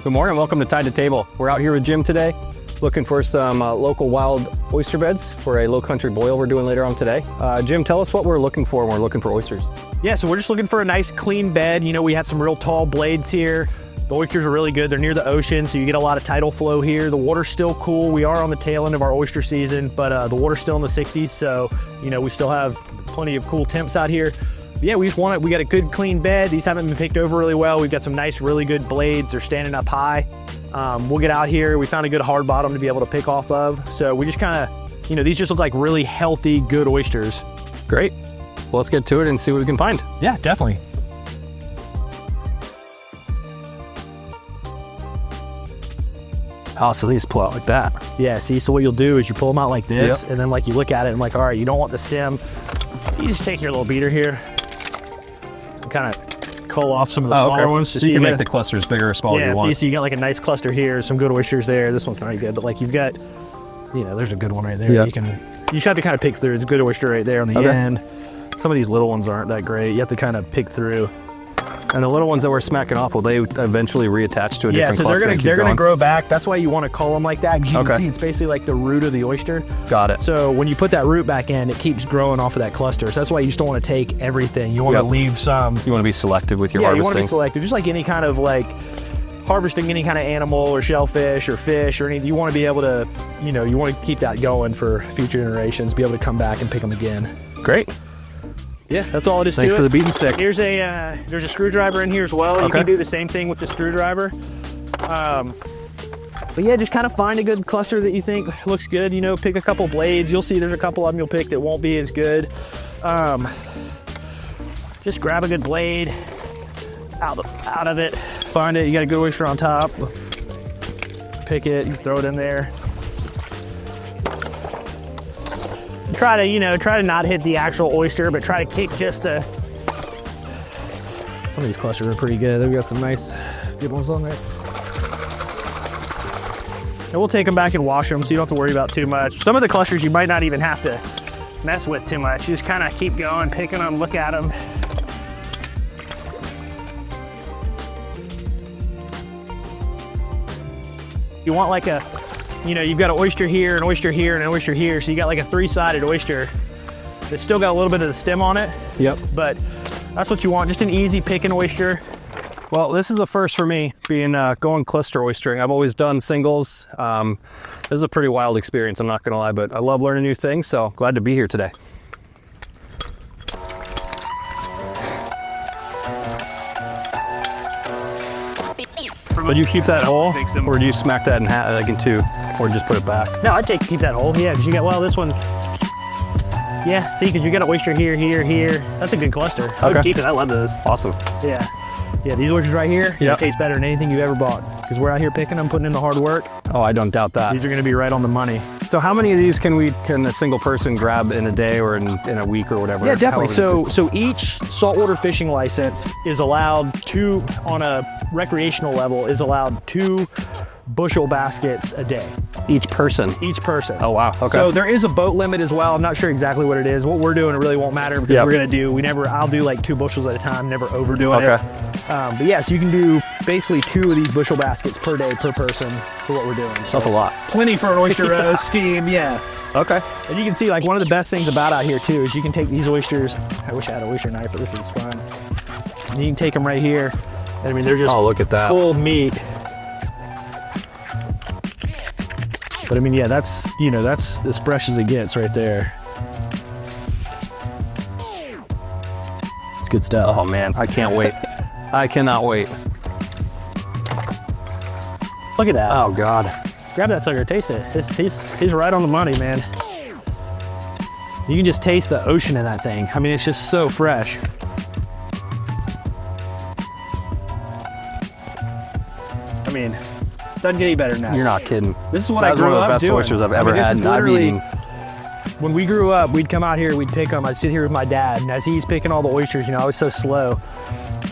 Good morning, welcome to Tide to Table. We're out here with Jim today, looking for some local wild oyster beds for a Lowcountry boil we're doing later on today. Jim, tell us what we're looking for when we're looking for oysters. Yeah, so we're just looking for a nice clean bed. You know, we have some real tall blades here. The oysters are really good. They're near the ocean, so you get a lot of tidal flow here. The water's still cool. We are on the tail end of our oyster season, but the water's still in the 60s, so you know, we still have plenty of cool temps out here. But yeah, we got a good clean bed. These haven't been picked over really well. We've got some nice, really good blades. They're standing up high. We'll get out here. We found a good hard bottom to be able to pick off of. So we just kind of, you know, these just look like really healthy, good oysters. Great. Well, let's get to it and see what we can find. Yeah, definitely. Oh, so these pull out like that. Yeah, see, so what you'll do is you pull them out like this, and then like you look at it and like, all right, you don't want the stem. You just take your little beater here and kind of cull off some of the smaller ones. So you can make the clusters bigger or smaller if you want. Yeah, so you got like a nice cluster here, some good oysters there. This one's not good, but like you've got, you know, there's a good one right there. Yeah. You just have to kind of pick through. It's a good oyster right there on the end. Some of these little ones aren't that great. You have to kind of pick through. And the little ones that we're smacking off, will they eventually reattach to a different cluster? Yeah, so they're gonna grow back. That's why you want to cull them like that. You can see it's basically like the root of the oyster. Got it. So when you put that root back in, it keeps growing off of that cluster. So that's why you just don't want to take everything. You want to leave some. You want to be selective with your harvesting. Yeah, you want to be selective. Just like any kind of like harvesting any kind of animal or shellfish or fish or anything. You want to be able to, you know, you want to keep that going for future generations. Be able to come back and pick them again. Great. Yeah, that's all it is. Thanks for the beating stick. Here's there's a screwdriver in here as well. You can do the same thing with the screwdriver. But yeah, just kind of find a good cluster that you think looks good. You know, pick a couple blades. You'll see there's a couple of them you'll pick that won't be as good. Just grab a good blade out of it. Find it. You got a good oyster on top. Pick it. You throw it in there. Try to not hit the actual oyster, but try to keep just some of these clusters are pretty good. They've got some nice good ones on there. And we'll take them back and wash them so you don't have to worry about too much. Some of the clusters you might not even have to mess with too much. You just kind of keep going, picking them, look at them. You want like a, you know, you've got an oyster here, an oyster here, and an oyster here. So you got like a three-sided oyster that's still got a little bit of the stem on it. Yep. But that's what you want, just an easy picking oyster. Well, this is the first for me, being going cluster oystering. I've always done singles. This is a pretty wild experience, I'm not gonna lie, but I love learning new things, so glad to be here today. So do you keep that whole, or do you smack that in half, like in two, or just put it back? No, I'd keep that whole, yeah, because you got, well, this one's, yeah, see, because you got an oyster here, here, here. That's a good cluster. I would keep it, I love those. Awesome. Yeah. Yeah, these oysters right here, they taste better than anything you've ever bought, because we're out here picking them, putting in the hard work. Oh, I don't doubt that. These are gonna be right on the money. So how many of these can a single person grab in a day or in a week or whatever? Yeah, definitely. So each saltwater fishing license is allowed on a recreational level, is allowed 2 bushel baskets a day. Each person? Each person. Oh, wow, okay. So there is a boat limit as well. I'm not sure exactly what it is. What we're doing, it really won't matter because I'll do like 2 bushels at a time, never overdoing it. But yeah, so you can do basically 2 of these bushel baskets per day per person for what we're doing. So that's a lot. Plenty for an oyster roast, steam, yeah. Okay. And you can see, like, one of the best things about out here too is you can take these oysters. I wish I had an oyster knife, but this is fun. And you can take them right here. And I mean, they're just look at that. Full meat. But I mean, yeah, that's as fresh as it gets right there. It's good stuff. Oh man, I can't wait. I cannot wait. Look at that. Oh God. Grab that sucker, taste it. He's right on the money, man. You can just taste the ocean in that thing. I mean, it's just so fresh. I mean, doesn't get any better than that. You're not kidding. This is what I grew up doing. That's one of the best oysters I've ever had. And I've eaten. When we grew up, we'd come out here, we'd pick them. I'd sit here with my dad, and as he's picking all the oysters, you know, I was so slow.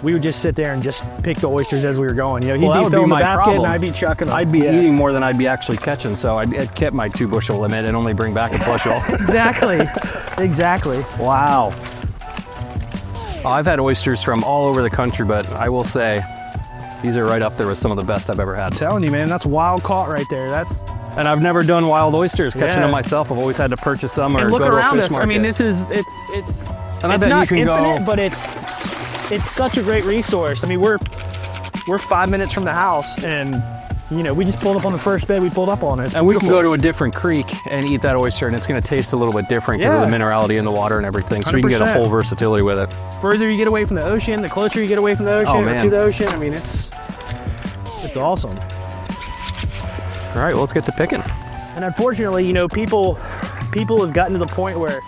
We would just sit there and just pick the oysters as we were going. You know, he'd be filling the basket, and I'd be chucking them. I'd be eating more than I'd be actually catching, so I'd kept my 2 bushel limit and only bring back a bushel. Exactly. Wow. I've had oysters from all over the country, but I will say, These are right up there with some of the best I've ever had. I'm telling you, man, that's wild caught right there. That's And I've never done wild oysters, catching Yeah. them myself. I've always had to purchase some or and look go to a around fish us. market. I mean, this is And I it's bet you not can go- infinite, but it's such a great resource. I mean, we're 5 minutes from the house, and you know, we just pulled up on the first bed we pulled up on. It's And we can beautiful. go to a different creek and eat that oyster, and it's going to taste a little bit different because of Yeah. the minerality in the water and everything. So you can get a 100%. full versatility with it. Further you get away from the ocean, the closer you get away from the ocean Oh, or man. to the ocean. I mean, it's awesome. All right, well, let's get to picking. And unfortunately, you know, people have gotten to the point where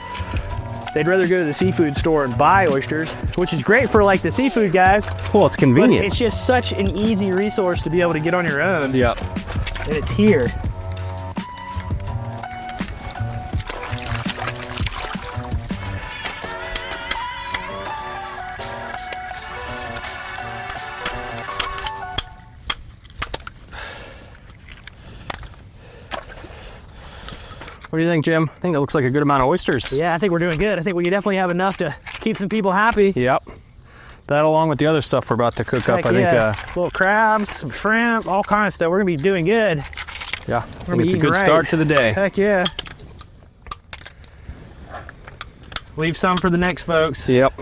they'd rather go to the seafood store and buy oysters, which is great for like the seafood guys. Well, it's But convenient. it's just such an easy resource to be able to get on your own. Yep. And it's here. What do you think, Jim? I think that looks like a good amount of oysters. Yeah, I think we're doing good. I think we definitely have enough to keep some people happy. Yep. That along with the other stuff we're about to cook up, Heck I think, yeah. Little crabs, some shrimp, all kinds of stuff. We're gonna be doing good. yeah, I We're think gonna be it's a eating good right. start to the day. Heck yeah. Leave some for the next folks. Yep.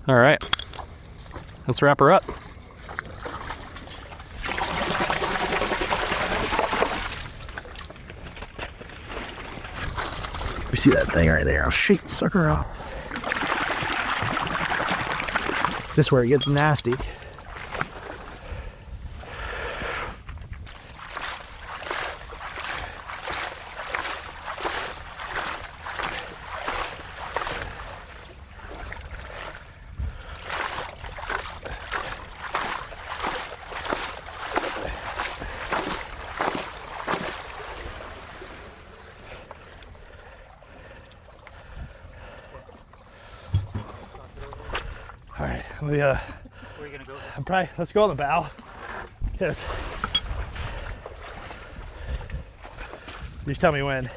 All right. Let's wrap her up. You see that thing right there? I'll shake the sucker off. This is where it gets nasty. All right, where are you gonna go? Let's go on the bow. Yes. Just tell me when.